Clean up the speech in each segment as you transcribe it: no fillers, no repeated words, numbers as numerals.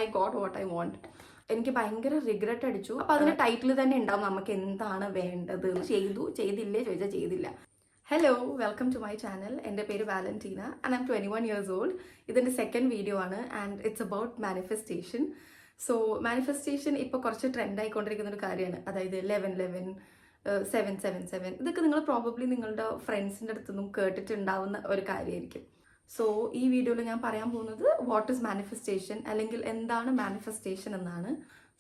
I got what I want. എനിക്ക് ഭയങ്കര regret അടിച്ചു. അപ്പോൾ അതിന് ടൈറ്റിൽ തന്നെ ഉണ്ടാവും നമുക്ക് എന്താണ് വേണ്ടത്. ചെയ്തു ചെയ്തില്ലേ ചോദിച്ചാൽ ചെയ്തില്ല. Hello, welcome to my channel. എൻ്റെ പേര് Valentina and I am 21 years old. ഇതിൻ്റെ സെക്കൻഡ് വീഡിയോ ആണ് and it's about manifestation. So manifestation ഇപ്പോൾ കുറച്ച് ട്രെൻഡ് ആയിക്കൊണ്ടിരിക്കുന്ന ഒരു കാര്യമാണ്. അതായത് 11-11, 7-7-7 ഇതൊക്കെ നിങ്ങൾ പ്രോബബ്ലി നിങ്ങളുടെ ഫ്രണ്ട്സിൻ്റെ അടുത്തൊന്നും കേട്ടിട്ടുണ്ടാവുന്ന ഒരു കാര്യമായിരിക്കും. സോ ഈ വീഡിയോയിൽ ഞാൻ പറയാൻ പോകുന്നത് വാട്ട് ഇസ് മാനിഫെസ്റ്റേഷൻ, അല്ലെങ്കിൽ എന്താണ് മാനിഫെസ്റ്റേഷൻ എന്നാണ്.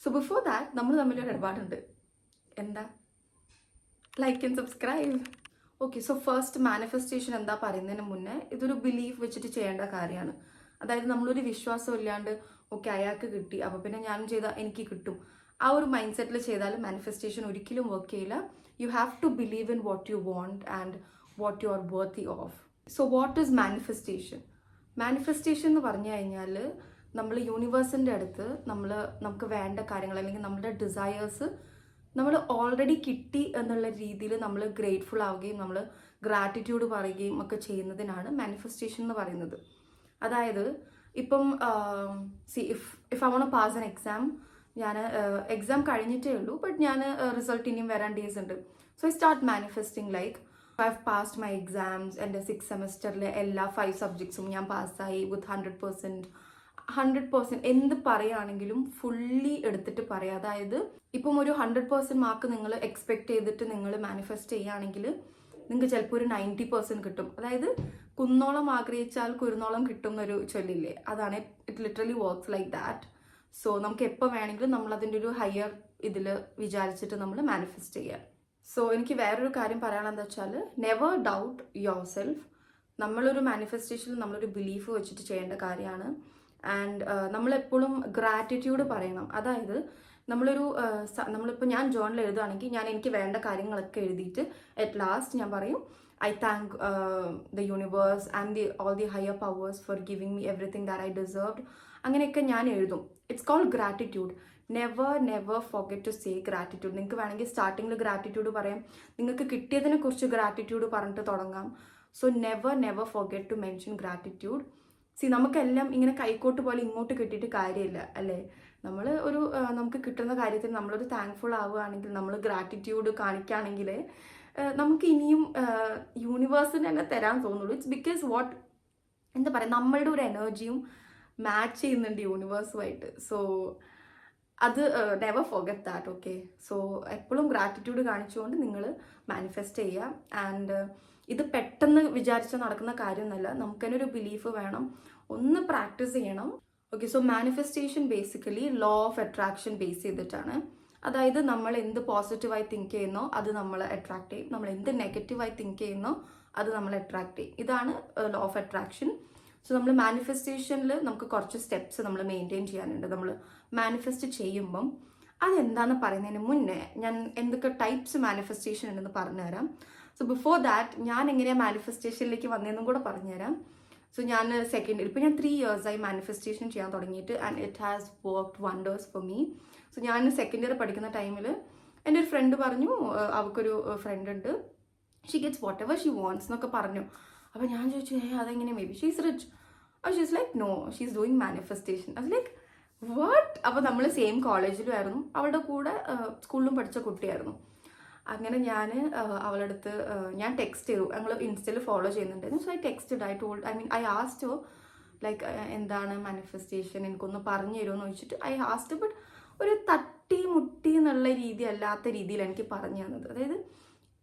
സോ ബിഫോർ ദാറ്റ് നമ്മൾ തമ്മിലൊരു ഇടപാടുണ്ട്. എന്താ? Like and subscribe. Okay, so first manifestation എന്താ പറയുന്നതിന് മുന്നേ ഇതൊരു ബിലീഫ് വെച്ചിട്ട് ചെയ്യേണ്ട കാര്യമാണ്. അതായത് നമ്മളൊരു വിശ്വാസം ഇല്ലാണ്ട് ഓക്കെ അയാൾക്ക് കിട്ടി അപ്പോൾ പിന്നെ ഞാനും ചെയ്താൽ എനിക്ക് കിട്ടും, ആ ഒരു മൈൻഡ് സെറ്റിൽ ചെയ്താൽ മാനിഫെസ്റ്റേഷൻ ഒരിക്കലും വർക്ക് ചെയ്യില്ല. You have to believe in what you want and what you are worthy of. So what is manifestation? Manifestation എന്ന് പറഞ്ഞു കഴിഞ്ഞാൽ നമ്മൾ യൂണിവേഴ്സിൻ്റെ അടുത്ത് നമുക്ക് വേണ്ട കാര്യങ്ങൾ അല്ലെങ്കിൽ നമ്മുടെ ഡിസയേഴ്സ് നമ്മൾ ഓൾറെഡി കിട്ടി എന്നുള്ള രീതിയിൽ നമ്മൾ ഗ്രേറ്റ്ഫുൾ ആവുകയും നമ്മൾ ഗ്രാറ്റിറ്റ്യൂഡ് പറയുകയും ഒക്കെ ചെയ്യുന്നതിനാണ് മാനിഫെസ്റ്റേഷൻ എന്ന് പറയുന്നത്. അതായത് ഇപ്പം if I want to pass an exam, ഞാൻ എക്സാം കഴിഞ്ഞിട്ടേ ഉള്ളൂ, ബട്ട് ഞാൻ റിസൾട്ട് ഇനിയും വരാൻ ഡേയ്സ് ഉണ്ട്. So I start manifesting like I have passed my exams. എൻ്റെ 6th സെമസ്റ്ററിലെ എല്ലാ 5 സബ്ജക്ട്സും ഞാൻ പാസ്സായി വിത്ത് 100%. എന്ത് പറയുകയാണെങ്കിലും ഫുള്ളി എടുത്തിട്ട് പറയാം. അതായത് ഇപ്പം ഒരു 100% മാർക്ക് നിങ്ങൾ എക്സ്പെക്ട് ചെയ്തിട്ട് നിങ്ങൾ മാനിഫെസ്റ്റ് ചെയ്യുകയാണെങ്കിൽ നിങ്ങൾക്ക് ചിലപ്പോൾ ഒരു 90% കിട്ടും. അതായത് കുന്നോളം ആഗ്രഹിച്ചാൽ കുരുന്നോളം കിട്ടും എന്നൊരു ചൊല്ലില്ലേ, അതാണ്. It literally works like that. So നമുക്ക് എപ്പോൾ വേണമെങ്കിലും നമ്മൾ അതിൻ്റെ ഒരു ഹയർ ഇതിൽ വിചാരിച്ചിട്ട് നമ്മൾ മാനിഫെസ്റ്റ് ചെയ്യുക. സോ എനിക്ക് വേറൊരു കാര്യം പറയാനെന്താ വെച്ചാൽ, നെവർ ഡൗട്ട് യുവർ സെൽഫ്. നമ്മളൊരു മാനിഫെസ്റ്റേഷനിൽ നമ്മളൊരു ബിലീഫ് വെച്ചിട്ട് ചെയ്യേണ്ട കാര്യമാണ്. ആൻഡ് നമ്മളെപ്പോഴും ഗ്രാറ്റിറ്റ്യൂഡ് പറയണം. അതായത് നമ്മളിപ്പോൾ ഞാൻ ജേർണൽ എഴുതുകയാണെങ്കിൽ ഞാൻ എനിക്ക് വേണ്ട കാര്യങ്ങളൊക്കെ എഴുതിയിട്ട് അറ്റ് ലാസ്റ്റ് ഞാൻ പറയും I thank the universe and all the higher powers for giving me everything that I deserved. അങ്ങനെയൊക്കെ ഞാൻ എഴുതും. It's called gratitude. Never forget to say gratitude. നിങ്ങൾക്ക് വേണമെങ്കിൽ സ്റ്റാർട്ടിങ്ങിൽ ഗ്രാറ്റിറ്റ്യൂഡ് പറയാം, നിങ്ങൾക്ക് കിട്ടിയതിനെ കുറിച്ച് ഗ്രാറ്റിറ്റ്യൂഡ് പറഞ്ഞിട്ട് തുടങ്ങാം. So never forget to mention gratitude. നമുക്കെല്ലാം ഇങ്ങനെ കൈക്കോട്ട് പോലെ ഇങ്ങോട്ട് കിട്ടിയിട്ട് കാര്യമില്ല അല്ലേ. നമ്മൾ നമുക്ക് കിട്ടുന്ന കാര്യത്തിൽ നമ്മളൊരു താങ്ക്ഫുൾ ആവുകയാണെങ്കിൽ, നമ്മൾ ഗ്രാറ്റിറ്റ്യൂഡ് കാണിക്കുകയാണെങ്കിൽ നമുക്ക് ഇനിയും യൂണിവേഴ്സിന് തന്നെ തരാൻ തോന്നുള്ളൂ. ഇറ്റ്സ് ബിക്കോസ് എന്താ പറയുക, നമ്മളുടെ ഒരു എനർജിയും മാച്ച് ചെയ്യുന്നുണ്ട് യൂണിവേഴ്സുമായിട്ട്. സോ അത് never forget that. Okay, so എപ്പോഴും ഗ്രാറ്റിറ്റ്യൂഡ് കാണിച്ചുകൊണ്ട് നിങ്ങൾ മാനിഫെസ്റ്റ് ചെയ്യുക. ആൻഡ് ഇത് പെട്ടെന്ന് വിചാരിച്ചാൽ നടക്കുന്ന കാര്യമൊന്നുമല്ല. നമുക്ക് തന്നെ ഒരു ബിലീഫ് വേണം, ഒന്ന് പ്രാക്ടീസ് ചെയ്യണം. Okay, so manifestation basically law of attraction base ചെയ്തിട്ടാണ്. അതായത് നമ്മൾ എന്ത് പോസിറ്റീവായി തിങ്ക് ചെയ്യുന്നോ അത് നമ്മളെ അട്രാക്ട് ചെയ്യും, നമ്മൾ എന്ത് നെഗറ്റീവായി തിങ്ക് ചെയ്യുന്നോ അത് നമ്മളെ അട്രാക്ട് ചെയ്യും. ഇതാണ് ലോ ഓഫ് അട്രാക്ഷൻ. സോ നമ്മൾ മാനിഫെസ്റ്റേഷനിൽ നമുക്ക് കുറച്ച് സ്റ്റെപ്സ് നമ്മൾ മെയിൻറ്റെയിൻ ചെയ്യാനുണ്ട്. നമ്മൾ മാനിഫെസ്റ്റ് ചെയ്യുമ്പം അതെന്താണെന്ന് പറയുന്നതിന് മുന്നേ ഞാൻ എന്തൊക്കെ ടൈപ്സ് മാനിഫെസ്റ്റേഷൻ ഉണ്ടെന്ന് പറഞ്ഞുതരാം. സോ ബിഫോർ ദാറ്റ് ഞാൻ എങ്ങനെയാണ് മാനിഫെസ്റ്റേഷനിലേക്ക് വന്നതെന്നും കൂടെ പറഞ്ഞുതരാം. സോ ഞാൻ ഇപ്പോൾ ഞാൻ 3 years മാനിഫെസ്റ്റേഷൻ ചെയ്യാൻ തുടങ്ങിയിട്ട് and it has worked wonders for me. So ഞാൻ 2nd year പഠിക്കുന്ന ടൈമിൽ എൻ്റെ ഒരു ഫ്രണ്ട് പറഞ്ഞു, അവൾക്കൊരു ഫ്രണ്ട് ഉണ്ട്, she gets whatever she wants എന്നൊക്കെ പറഞ്ഞു. അപ്പോൾ ഞാൻ ചോദിച്ചു അതെങ്ങനെ, മേ ബി ഷീസ് റിച്ച്. അപ്പോൾ she's like no, she's doing manifestation. അത് ലൈക്ക് വാട്ട്? അപ്പോൾ നമ്മൾ സെയിം കോളേജിലും ആയിരുന്നു, അവളുടെ കൂടെ സ്കൂളിലും പഠിച്ച കുട്ടിയായിരുന്നു. അങ്ങനെ ഞാൻ അവളുടെ അടുത്ത് ഞാൻ ടെക്സ്റ്റ് ചെയ്തു. ഞങ്ങൾ ഇൻസ്റ്റയിൽ ഫോളോ ചെയ്യുന്നുണ്ടായിരുന്നു. സോ ഐ ആസ്ഡ് ലൈക്ക് എന്താണ് മാനിഫെസ്റ്റേഷൻ, എനിക്കൊന്ന് പറഞ്ഞു തരുമെന്ന് ചോദിച്ചിട്ട് ഐ ആസ്ഡ്. ബട്ട് ഒരു തട്ടി മുട്ടി എന്നുള്ള രീതി അല്ലാത്ത രീതിയിൽ എനിക്ക് പറഞ്ഞു തന്നത്. അതായത്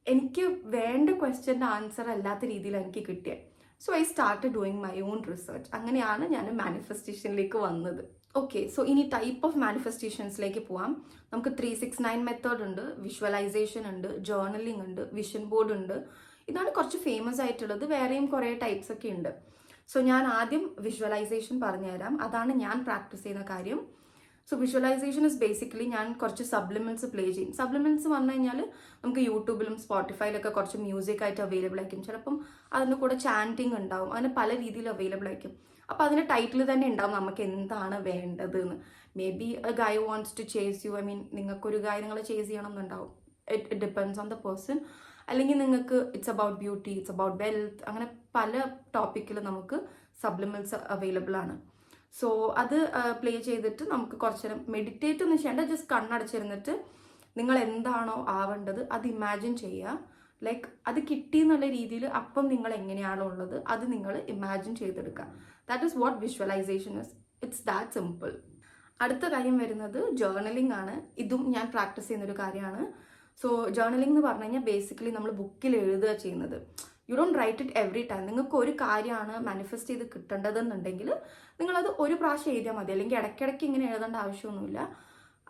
എനിക്ക് വേണ്ട ക്വസ്റ്റ്യൻ്റെ ആൻസർ അല്ലാത്ത രീതിയിലാണ് എനിക്ക് കിട്ടിയത്. So I start doing my own research. അങ്ങനെയാണ് ഞാൻ മാനിഫെസ്റ്റേഷനിലേക്ക് വന്നത്. ഓക്കെ, സോ ഇനി ടൈപ്പ് ഓഫ് മാനിഫെസ്റ്റേഷൻസിലേക്ക് പോവാം. നമുക്ക് 369 മെത്തേഡ് ഉണ്ട്, വിഷ്വലൈസേഷൻ ഉണ്ട്, ജേർണലിംഗ് ഉണ്ട്, വിഷൻ ബോർഡ് ഉണ്ട്. ഇതാണ് കുറച്ച് ഫേമസ് ആയിട്ടുള്ളത്. വേറെയും കുറേ ടൈപ്സ് ഒക്കെ ഉണ്ട്. സോ ഞാൻ ആദ്യം വിഷ്വലൈസേഷൻ പറഞ്ഞുതരാം. അതാണ് ഞാൻ പ്രാക്ടീസ് ചെയ്യുന്ന കാര്യം. സോ വിഷ്വലൈസേഷൻ ഇസ് ബേസിക്കലി ഞാൻ കുറച്ച് സപ്ലിമെന്റ്സ് പ്ലേ ചെയ്യും. സപ്ലിമെന്റ്സ് പറഞ്ഞു കഴിഞ്ഞാൽ നമുക്ക് യൂട്യൂബിലും സ്പോട്ടിഫൈയിലൊക്കെ കുറച്ച് മ്യൂസിക് ആയിട്ട് അവൈലബിൾ ആയിരിക്കും. ചിലപ്പം അതിൻ്റെ കൂടെ ചാൻറ്റിങ് ഉണ്ടാവും, അങ്ങനെ പല രീതിയിൽ അവൈലബിൾ ആയിരിക്കും. അപ്പോൾ അതിൻ്റെ ടൈറ്റിൽ തന്നെ ഉണ്ടാവും നമുക്ക് എന്താണ് വേണ്ടതെന്ന്. Maybe a guy wants to chase you, നിങ്ങൾക്കൊരു ഗായ് നിങ്ങളെ ചേസ് ചെയ്യണം എന്നുണ്ടാവും. It depends on the person. അല്ലെങ്കിൽ നിങ്ങൾക്ക് it's about beauty, it's about wealth, അങ്ങനെ പല ടോപ്പിക്കിൽ നമുക്ക് സപ്ലിമെന്റ്സ് അവൈലബിൾ ആണ്. സോ അത് പ്ലേ ചെയ്തിട്ട് നമുക്ക് കുറച്ച് നേരം മെഡിറ്റേറ്റ് ഒന്നും ചെയ്യേണ്ട, ജസ്റ്റ് കണ്ണടച്ചിരുന്നിട്ട് നിങ്ങൾ എന്താണോ ആവേണ്ടത് അത് ഇമാജിൻ ചെയ്യുക. ലൈക്ക് അത് കിട്ടി എന്നുള്ള രീതിയിൽ അപ്പം നിങ്ങൾ എങ്ങനെയാണോ ഉള്ളത് അത് നിങ്ങൾ ഇമാജിൻ ചെയ്തെടുക്കുക. That is what visualisation is. It's that simple. അടുത്ത കാര്യം വരുന്നത് ജേർണലിംഗ് ആണ്. ഇതും ഞാൻ പ്രാക്ടീസ് ചെയ്യുന്നൊരു കാര്യമാണ്. സോ ജേർണലിംഗ് എന്ന് പറഞ്ഞു കഴിഞ്ഞാൽ ബേസിക്കലി നമ്മൾ ബുക്കിൽ എഴുതുക ചെയ്യുന്നത്. You don't write it every time. നിങ്ങൾക്ക് ഒരു കാര്യമാണ് മാനിഫെസ്റ്റ് ചെയ്ത് കിട്ടേണ്ടതെന്നുണ്ടെങ്കിൽ നിങ്ങളത് ഒരു പ്രാവശ്യം എഴുതിയാൽ മതി. അല്ലെങ്കിൽ ഇടയ്ക്കിടയ്ക്ക് ഇങ്ങനെ എഴുതേണ്ട ആവശ്യമൊന്നുമില്ല.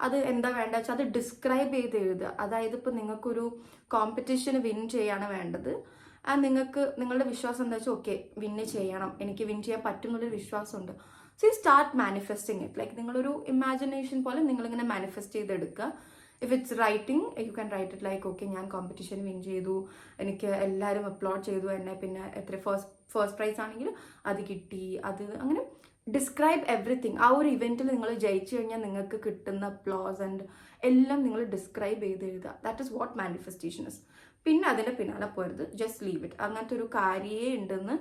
അത് എന്താ വേണ്ടത് വെച്ചാൽ അത് ഡിസ്ക്രൈബ് ചെയ്ത് എഴുതുക. അതായത് ഇപ്പോൾ നിങ്ങൾക്കൊരു കോമ്പറ്റീഷന് വിൻ ചെയ്യാണ് വേണ്ടത്, നിങ്ങൾക്ക് നിങ്ങളുടെ വിശ്വാസം എന്താ വെച്ചാൽ ഓക്കെ വിന്ന് ചെയ്യണം, എനിക്ക് വിൻ ചെയ്യാൻ പറ്റും എന്നുള്ളൊരു വിശ്വാസമുണ്ട്. So you start manifesting it. Like നിങ്ങളൊരു ഇമാജിനേഷൻ പോലെ നിങ്ങളിങ്ങനെ മാനിഫെസ്റ്റ് ചെയ്തെടുക്കുക. If it's writing you can write it like okay ഞാൻ കോമ്പറ്റീഷൻ വിൻ ചെയ്തു, എനിക്ക് എല്ലാവരും അപ്ലോഡ് ചെയ്തു എന്നെ, പിന്നെ എത്ര ഫസ്റ്റ് പ്രൈസ് ആണെങ്കിൽ അത് കിട്ടി, അത് അങ്ങനെ ഡിസ്ക്രൈബ് എവറിത്തിങ്. ആ ഒരു ഇവൻറ്റിൽ നിങ്ങൾ ജയിച്ചു കഴിഞ്ഞാൽ നിങ്ങൾക്ക് കിട്ടുന്ന അപ്ലോസ് ആൻഡ് എല്ലാം നിങ്ങൾ ഡിസ്ക്രൈബ് ചെയ്ത് എഴുതുക. That is what manifestation is. പിന്നെ അതിൻ്റെ പിന്നാലെ പോരുത്, ജസ്റ്റ് ലീവ് ഇറ്റ്. അങ്ങനത്തെ ഒരു കാര്യമേ ഉണ്ടെന്ന്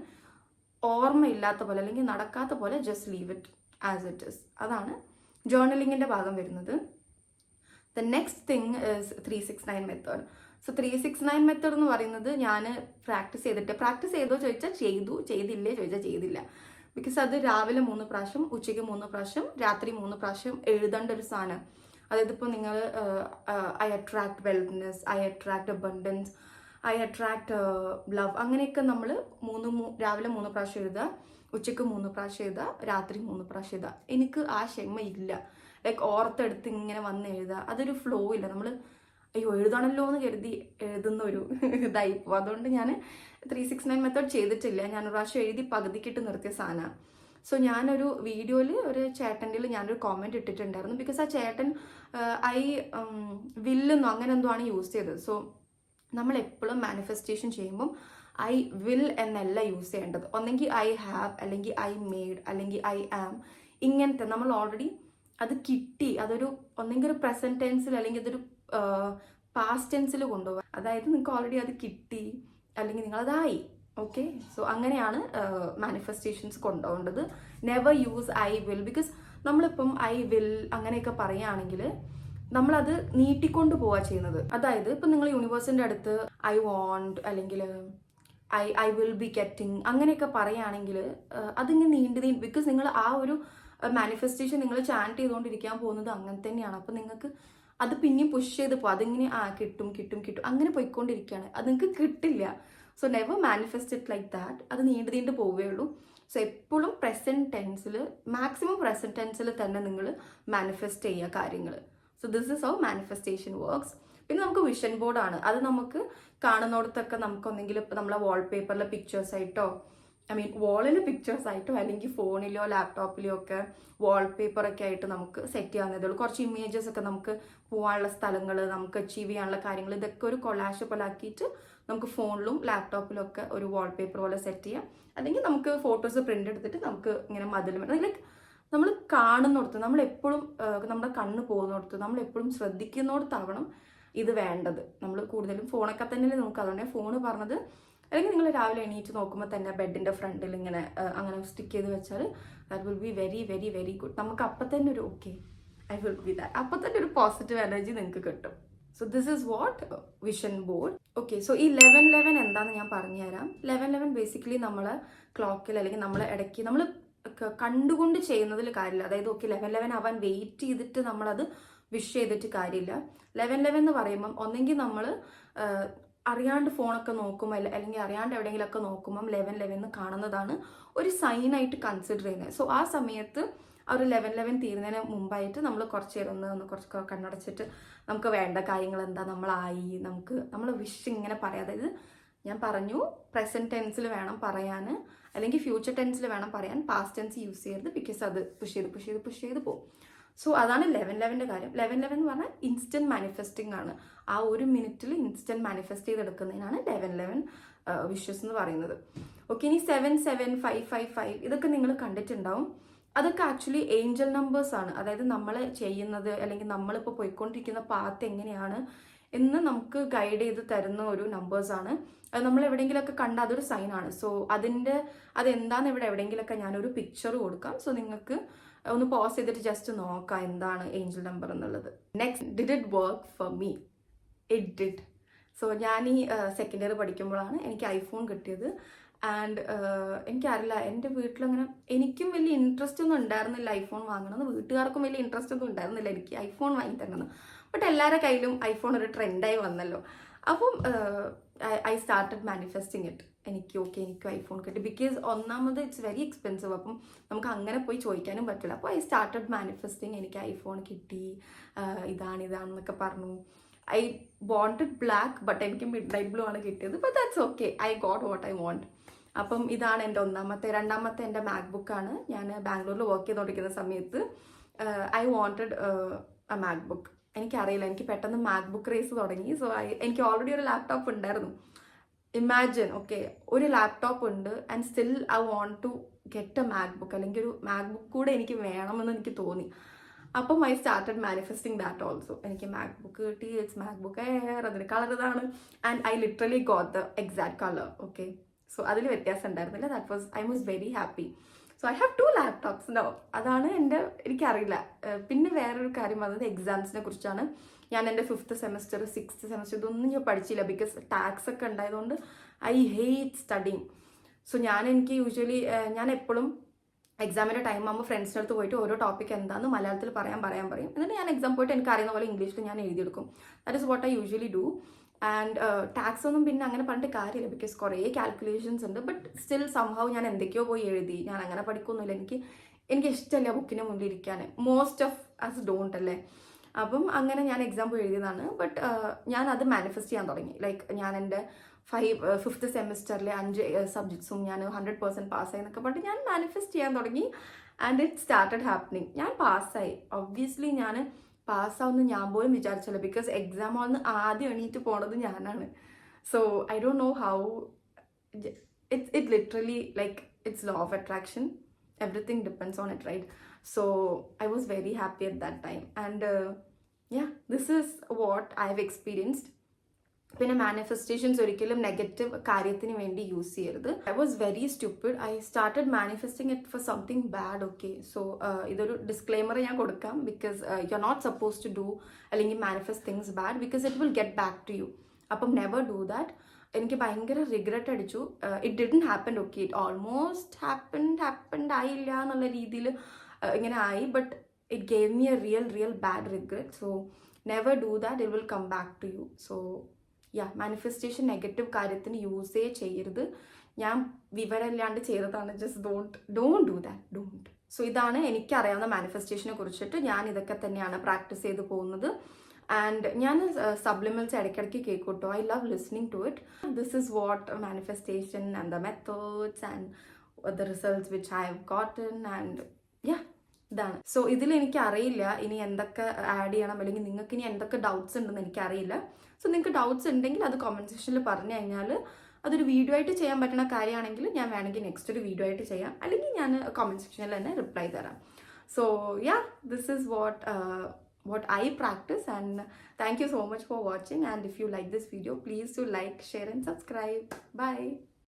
ഓർമ്മയില്ലാത്ത പോലെ അല്ലെങ്കിൽ നടക്കാത്ത പോലെ just leave it as it is. അതാണ് ജേർണലിങ്ങിൻ്റെ ഭാഗം വരുന്നത്. The next thing is 369 method. So 369 method എന്ന് പറയുന്നത് ഞാൻ പ്രാക്ടീസ് ചെയ്തോ ചോദിച്ചാൽ ചെയ്തു, ചെയ്തില്ലേ ചോദിച്ചാൽ ചെയ്തില്ല. ബിക്കോസ് അത് രാവിലെ 3 പ്രാവശ്യം, ഉച്ചയ്ക്ക് 3 പ്രാവശ്യം, രാത്രി 3 പ്രാവശ്യം എഴുതേണ്ട ഒരു സാധനം. അതായത് ഇപ്പോൾ നിങ്ങൾ I attract wealthness, I attract abundance, I attract love, അങ്ങനെയൊക്കെ നമ്മൾ രാവിലെ 3 പ്രാവശ്യം എഴുതുക, ഉച്ചയ്ക്ക് 3 പ്രാവശ്യം എഴുതുക, രാത്രി 3 പ്രാവശ്യം എഴുതുക. എനിക്ക് ആ ക്ഷമ ഇല്ല. ലൈക്ക് ഓർത്തെടുത്ത് ഇങ്ങനെ വന്ന് എഴുതുക, അതൊരു ഫ്ലോ ഇല്ല. നമ്മൾ അയ്യോ എഴുതണല്ലോ എന്ന് കരുതി എഴുതുന്ന ഒരു ഇതായിപ്പോൾ. അതുകൊണ്ട് ഞാൻ 369 മെത്തേഡ് ചെയ്തിട്ടില്ല. ഞാൻ ഒരു പ്രാവശ്യം എഴുതി പകുതിക്കിട്ട് നിർത്തിയ സാധനമാണ്. സോ ഞാനൊരു വീഡിയോയിൽ ഒരു ചേട്ടൻ്റെ ഞാനൊരു കോമെൻറ്റ് ഇട്ടിട്ടുണ്ടായിരുന്നു. ബിക്കോസ് ആ ചേട്ടൻ ഐ വില്ലെന്നോ അങ്ങനെ എന്തോ ആണ് യൂസ് ചെയ്തത്. സോ നമ്മൾ എപ്പോഴും മാനിഫെസ്റ്റേഷൻ ചെയ്യുമ്പം ഐ വിൽ എന്നല്ല യൂസ് ചെയ്യേണ്ടത്. ഒന്നെങ്കിൽ ഐ ഹാവ്, അല്ലെങ്കിൽ ഐ മെയ്ഡ്, അല്ലെങ്കിൽ ഐ ആം. ഇങ്ങനത്തെ നമ്മൾ ഓൾറെഡി അത് കിട്ടി, അതൊരു ഒന്നെങ്കിൽ ഒരു പ്രസന്റ് ടെൻസിൽ അല്ലെങ്കിൽ അതൊരു പാസ്റ്റ് ടെൻസിൽ കൊണ്ടുപോകുക. അതായത് നിങ്ങൾക്ക് ഓൾറെഡി അത് കിട്ടി അല്ലെങ്കിൽ നിങ്ങളതായി. ഓക്കെ, സോ അങ്ങനെയാണ് മാനിഫെസ്റ്റേഷൻസ് കൊണ്ടുപോകേണ്ടത്. Never use I will. Because നമ്മളിപ്പം ഐ വിൽ അങ്ങനെയൊക്കെ പറയുകയാണെങ്കിൽ നമ്മളത് നീട്ടിക്കൊണ്ട് പോവുക ചെയ്യുന്നത്. അതായത് ഇപ്പം നിങ്ങൾ യൂണിവേഴ്സിൻ്റെ അടുത്ത് ഐ വോണ്ട് അല്ലെങ്കിൽ ഐ വിൽ ബി ഗെറ്റിംഗ് അങ്ങനെയൊക്കെ പറയുകയാണെങ്കിൽ അതിങ്ങനെ നീണ്ടി ബിക്കോസ് നിങ്ങൾ ആ ഒരു മാനിഫെസ്റ്റേഷൻ നിങ്ങൾ ചാൻറ്റ് ചെയ്തുകൊണ്ടിരിക്കാൻ പോകുന്നത് അങ്ങനെ തന്നെയാണ്. അപ്പം നിങ്ങൾക്ക് അത് പിന്നെയും പുഷ് ചെയ്ത് പോകും. അതിങ്ങനെ കിട്ടും കിട്ടും കിട്ടും അങ്ങനെ പോയിക്കൊണ്ടിരിക്കുകയാണ്. അത് നിങ്ങൾക്ക് കിട്ടില്ല. So never manifest it like that. അത് നീണ്ടു പോവുകയുള്ളൂ. സോ എപ്പോഴും പ്രസൻറ്റ് ടെൻസിൽ, മാക്സിമം പ്രസൻറ്റ് ടെൻസിൽ തന്നെ നിങ്ങൾ മാനിഫെസ്റ്റ് ചെയ്യുക കാര്യങ്ങൾ. So this is how manifestation works. പിന്നെ നമുക്ക് വിഷൻ ബോർഡാണ്. അത് നമുക്ക് കാണുന്നിടത്തൊക്കെ നമുക്കൊന്നെങ്കിൽ നമ്മളെ വാൾപേപ്പറിലെ പിക്ചേഴ്സായിട്ടോ, ഐ മീൻ വാളിൽ പിക്ചേഴ്സ് ആയിട്ടോ അല്ലെങ്കിൽ ഫോണിലോ ലാപ്ടോപ്പിലോ ഒക്കെ വാൾപേപ്പറൊക്കെ ആയിട്ട് നമുക്ക് സെറ്റ് ചെയ്യാവുന്നതേ ഉള്ളൂ. കുറച്ച് ഇമേജസ് ഒക്കെ നമുക്ക് പോകാനുള്ള സ്ഥലങ്ങൾ, നമുക്ക് അച്ചീവ് ചെയ്യാനുള്ള കാര്യങ്ങൾ, ഇതൊക്കെ ഒരു കൊളാഷ് പോലെ ആക്കിയിട്ട് നമുക്ക് ഫോണിലും ലാപ്ടോപ്പിലും ഒക്കെ ഒരു വാൾപേപ്പർ പോലെ സെറ്റ് ചെയ്യാം. അല്ലെങ്കിൽ നമുക്ക് ഫോട്ടോസ് പ്രിന്റ് എടുത്തിട്ട് നമുക്ക് ഇങ്ങനെ മതിലും ലൈക്ക് നമ്മൾ കാണുന്നിടത്ത്, നമ്മളെപ്പോഴും നമ്മുടെ കണ്ണ് പോകുന്നിടത്ത്, നമ്മളെപ്പോഴും ശ്രദ്ധിക്കുന്നിടത്താവണം ഇത് വേണ്ടത്. നമ്മൾ കൂടുതലും ഫോണൊക്കെ തന്നെയല്ലേ നോക്കുക. അതുകൊണ്ടാണ് ഫോണ് പറഞ്ഞത്. അല്ലെങ്കിൽ നിങ്ങൾ രാവിലെ എണീറ്റ് നോക്കുമ്പോൾ തന്നെ ബെഡിൻ്റെ ഫ്രണ്ടിൽ ഇങ്ങനെ അങ്ങനെ സ്റ്റിക്ക് ചെയ്ത് വെച്ചാൽ that will be very very very good. നമുക്ക് അപ്പം തന്നെ ഒരു okay I will be that, അപ്പം തന്നെ ഒരു പോസിറ്റീവ് എനർജി നിങ്ങൾക്ക് കിട്ടും. So this is what vision board. Okay, so ഈ 1111 എന്താണെന്ന് ഞാൻ പറഞ്ഞുതരാം. 1111 ബേസിക്കലി നമ്മളെ ക്ലോക്കിൽ അല്ലെങ്കിൽ നമ്മളെ ഇടയ്ക്ക് നമ്മൾ കണ്ടുകൊണ്ട് ചെയ്യുന്നതിൽ കാര്യമില്ല. അതായത് ഓക്കെ 1111 ആവാൻ വെയിറ്റ് ചെയ്തിട്ട് നമ്മളത് വിഷ് ചെയ്തിട്ട് കാര്യമില്ല. 1111 എന്ന് പറയുമ്പം ഒന്നെങ്കിൽ നമ്മൾ അറിയാണ്ട് ഫോണൊക്കെ നോക്കുമ്പോൾ അല്ലെങ്കിൽ അറിയാണ്ട് എവിടെയെങ്കിലുമൊക്കെ നോക്കുമ്പം 1111 കാണുന്നതാണ് ഒരു സൈനായിട്ട് കൺസിഡർ ചെയ്യുന്നത്. സോ ആ സമയത്ത് ആ ഒരു 1111 തീരുന്നതിന് മുമ്പായിട്ട് നമ്മൾ കുറച്ച് നേരം ഒന്ന് കുറച്ച് കണ്ണടച്ചിട്ട് നമുക്ക് വേണ്ട കാര്യങ്ങൾ എന്താ നമ്മളായി, നമ്മൾ വിഷ് ഇങ്ങനെ പറയാം. അതായത് ഞാൻ പറഞ്ഞു പ്രസൻറ്റ് ടെൻസിൽ വേണം പറയാൻ, അല്ലെങ്കിൽ ഫ്യൂച്ചർ ടെൻസിൽ വേണം പറയാൻ. പാസ്റ്റ് ടെൻസ് യൂസ് ചെയ്യരുത്, ബിക്കോസ് അത് പുഷ് ചെയ്ത് പോകും. സോ അതാണ് 1111 കാര്യം. 1111 എന്ന് പറഞ്ഞാൽ ഇൻസ്റ്റൻറ്റ് മാനിഫെസ്റ്റിംഗ് ആണ്. ആ ഒരു മിനിറ്റിൽ ഇൻസ്റ്റൻറ്റ് മാനിഫെസ്റ്റ് ചെയ്തെടുക്കുന്നതിനാണ് 1111 വിഷസ് എന്ന് പറയുന്നത്. ഓക്കെ, ഇനി 77555 ഇതൊക്കെ നിങ്ങൾ കണ്ടിട്ടുണ്ടാവും. അതൊക്കെ ആക്ച്വലി ഏഞ്ചൽ നമ്പേഴ്സ് ആണ്. അതായത് നമ്മൾ ചെയ്യുന്നത് അല്ലെങ്കിൽ നമ്മളിപ്പോൾ പോയിക്കൊണ്ടിരിക്കുന്ന പാത്ത് എങ്ങനെയാണ് എന്ന് നമുക്ക് ഗൈഡ് ചെയ്ത് തരുന്ന ഒരു നമ്പേഴ്സാണ്. അത് നമ്മൾ എവിടെയെങ്കിലുമൊക്കെ കണ്ട അതൊരു സൈനാണ്. സോ അതെന്താണെന്ന് ഇവിടെ എവിടെയെങ്കിലുമൊക്കെ ഞാനൊരു പിക്ചർ കൊടുക്കാം. സോ നിങ്ങൾക്ക് ഒന്ന് പോസ് ചെയ്തിട്ട് ജസ്റ്റ് നോക്കാം എന്താണ് ഏഞ്ചൽ നമ്പർ എന്നുള്ളത്. Next, did it work for me? It did. So ഞാൻ ഈ സെക്കൻഡ് ഇയർ പഠിക്കുമ്പോഴാണ് എനിക്ക് ഐഫോൺ കിട്ടിയത്. ആൻഡ് എനിക്കറിയില്ല, എൻ്റെ വീട്ടിലങ്ങനെ എനിക്കും വലിയ ഇൻട്രസ്റ്റ് ഒന്നും ഉണ്ടായിരുന്നില്ല ഐഫോൺ വാങ്ങണമെന്ന്. വീട്ടുകാർക്കും വലിയ ഇൻട്രസ്റ്റ് ഒന്നും ഉണ്ടായിരുന്നില്ല എനിക്ക് ഐഫോൺ വാങ്ങി തരണമെന്ന്. ബട്ട് എല്ലാവരുടെ കയ്യിലും ഐഫോൺ ഒരു ട്രെൻഡായി വന്നല്ലോ. അപ്പം ഐ സ്റ്റാർട്ടഡ് മാനിഫെസ്റ്റിംഗ് ഇറ്റ്. എനിക്കും ഐഫോൺ കിട്ടി. ബിക്കോസ് ഒന്നാമത് ഇറ്റ്സ് വെരി എക്സ്പെൻസീവ്. അപ്പം നമുക്ക് അങ്ങനെ പോയി ചോദിക്കാനും പറ്റില്ല. അപ്പോൾ ഐ സ്റ്റാർട്ടഡ് മാനിഫെസ്റ്റിംഗ്. എനിക്ക് ഐഫോൺ കിട്ടി, ഇതാണെന്നൊക്കെ പറഞ്ഞു. ഐ വാണ്ടഡ് ബ്ലാക്ക്, ബട്ട് എനിക്ക് മിഡ് നൈറ്റ് ബ്ലൂ ആണ് കിട്ടിയത്. But that's okay, I got what I want. അപ്പം ഇതാണ് എൻ്റെ രണ്ടാമത്തെ എൻ്റെ മാക്ബുക്കാണ്. ഞാൻ ബാംഗ്ലൂരിൽ വർക്ക് ചെയ്തുകൊണ്ടിരിക്കുന്ന സമയത്ത് ഐ വാണ്ടഡ് എ മാക്ബുക്ക്. എനിക്കറിയില്ല, എനിക്ക് പെട്ടെന്ന് മാക്ബുക്ക് റേസ് തുടങ്ങി. സോ എനിക്ക് ഓൾറെഡി ഒരു ലാപ്ടോപ്പ് ഉണ്ടായിരുന്നു. ഇമാജിൻ, ഓക്കെ, ഒരു ലാപ്ടോപ്പ് ഉണ്ട് and still I want to get a MacBook, അല്ലെങ്കിൽ ഒരു മാക്ബുക്ക് കൂടെ എനിക്ക് വേണമെന്ന് എനിക്ക് തോന്നി. അപ്പം I started manifesting that also. എനിക്ക് മാക്ബുക്ക് കിട്ടി. ഇറ്റ്സ് മാക്ബുക്ക് എയർ, അതിന് കളർ ഇതാണ്. And I literally got the exact colour. Okay, so അതിൽ വ്യത്യാസം ഉണ്ടായിരുന്നില്ല. I was very happy. So I have 2 laptops no. അതാണ് എനിക്കറിയില്ല. പിന്നെ വേറൊരു കാര്യം വന്നത് എക്സാംസിനെ കുറിച്ചാണ്. ഞാൻ എൻ്റെ 5th സെമസ്റ്റർ 6th സെമസ്റ്റർ ഇതൊന്നും ഞാൻ പഠിച്ചില്ല. ബിക്കോസ് ടാക്സ് ഒക്കെ ഉണ്ടായതുകൊണ്ട് ഐ ഹേറ്റ് സ്റ്റഡിങ്. സോ എനിക്ക് യൂഷ്വലി ഞാൻ എപ്പോഴും എക്സാമിൻ്റെ ടൈം ആകുമ്പോൾ ഫ്രണ്ട്സിൻ്റെ അടുത്ത് പോയിട്ട് ഓരോ ടോപ്പിക് എന്താണെന്ന് മലയാളത്തിൽ പറയും. എന്നിട്ട് ഞാൻ എക്സാം പോയിട്ട് എനിക്ക് അറിയുന്ന പോലെ ഇംഗ്ലീഷിൽ ഞാൻ എഴുതിയെടുക്കും. That is what I usually do. And tasks ഒന്നും പിന്നെ അങ്ങനെ പറഞ്ഞിട്ട് കാര്യമില്ല. ബിക്കോസ് കുറേ കാൽക്കുലേഷൻസ് ഉണ്ട്. ബട്ട് സ്റ്റിൽ സംഭവം ഞാൻ എന്തൊക്കെയോ പോയി എഴുതി. ഞാൻ അങ്ങനെ പഠിക്കൊന്നുമില്ല. എനിക്ക് ഇഷ്ടമല്ല ബുക്കിന് മുന്നിൽ ഇരിക്കാൻ. മോസ്റ്റ് ഓഫ് അസ് ഡോണ്ട് അല്ലേ. അപ്പം അങ്ങനെ ഞാൻ എക്സാം പോയി എഴുതിയതാണ്. ബട്ട് ഞാൻ അത് മാനിഫെസ്റ്റ് ചെയ്യാൻ തുടങ്ങി. ലൈക്ക് ഞാൻ എൻ്റെ 5th സെമസ്റ്ററിലെ 5 സബ്ജക്ട്സും ഞാൻ 100% പാസ്സായി എന്നൊക്കെ പറഞ്ഞിട്ട് ഞാൻ മാനിഫെസ്റ്റ് ചെയ്യാൻ തുടങ്ങി. And it started happening. ഞാൻ പാസ്സായി. ഒബ്വിയസ്ലി ഞാൻ പാസ്സാവുമെന്ന് ഞാൻ പോലും വിചാരിച്ചില്ല. ബിക്കോസ് എക്സാം ഹാളിൽ ആദ്യം എണീറ്റ് പോണത് ഞാനാണ്. So I don't know how it literally like it's law of attraction. Everything depends on it, right? So I was very happy at that time. And yeah, this is what I've experienced. പിന്നെ manifestations ഒരിക്കലും negative കാര്യത്തിന് വേണ്ടി use ചെയ്യരുത്. I was very stupid. I started manifesting it for something bad. Okay, so ഇതൊരു disclaimer ഞാൻ കൊടുക്കാം. Because you are not suppose to do അല്ലെങ്കിൽ manifest things bad, because it will get back to you. അപ്പം never do that. എനിക്ക് ഭയങ്കര regret അടിച്ചു. It didn't happen. Okay, it almost happened ആയില്ല എന്നുള്ള രീതിയിൽ ഇങ്ങനെ ആയി. But it gave me a real bad regret. So never do that. It will come back to you. So manifestation negative കാര്യത്തിന് യൂസേ ചെയ്യരുത്. ഞാൻ വിവരമില്ലാണ്ട് ചെയ്തതാണ്. Just don't do that. Don't. So ഇതാണ് എനിക്കറിയാവുന്ന മാനിഫെസ്റ്റേഷനെ കുറിച്ചിട്ട്. ഞാൻ ഇതൊക്കെ തന്നെയാണ് പ്രാക്ടീസ് ചെയ്ത് പോകുന്നത്. ആൻഡ് ഞാൻ സബ്ലിമിനൽസ് ഇടയ്ക്കിടയ്ക്ക് കേൾക്കൂട്ടോ. I love listening to it. This is what manifestation and the methods and the results which I have gotten. And ഇതാണ്. സോ ഇതിൽ എനിക്ക് അറിയില്ല ഇനി എന്തൊക്കെ ആഡ് ചെയ്യണം, അല്ലെങ്കിൽ നിങ്ങൾക്ക് ഇനി എന്തൊക്കെ ഡൗട്ട്സ് ഉണ്ടെന്ന് എനിക്കറിയില്ല. സോ നിങ്ങൾക്ക് ഡൗട്ട്സ് ഉണ്ടെങ്കിൽ അത് കമൻറ്റ് സെക്ഷനിൽ പറഞ്ഞു കഴിഞ്ഞാൽ അതൊരു വീഡിയോ ആയിട്ട് ചെയ്യാൻ പറ്റുന്ന കാര്യമാണെങ്കിൽ ഞാൻ വേണമെങ്കിൽ നെക്സ്റ്റ് ഒരു വീഡിയോ ആയിട്ട് ചെയ്യാം, അല്ലെങ്കിൽ ഞാൻ കമൻറ്റ് സെക്ഷനിൽ തന്നെ റിപ്ലൈ തരാം. So this is what I practice, and thank you so much for watching. And if you like this video, please do like, share and subscribe. Bye.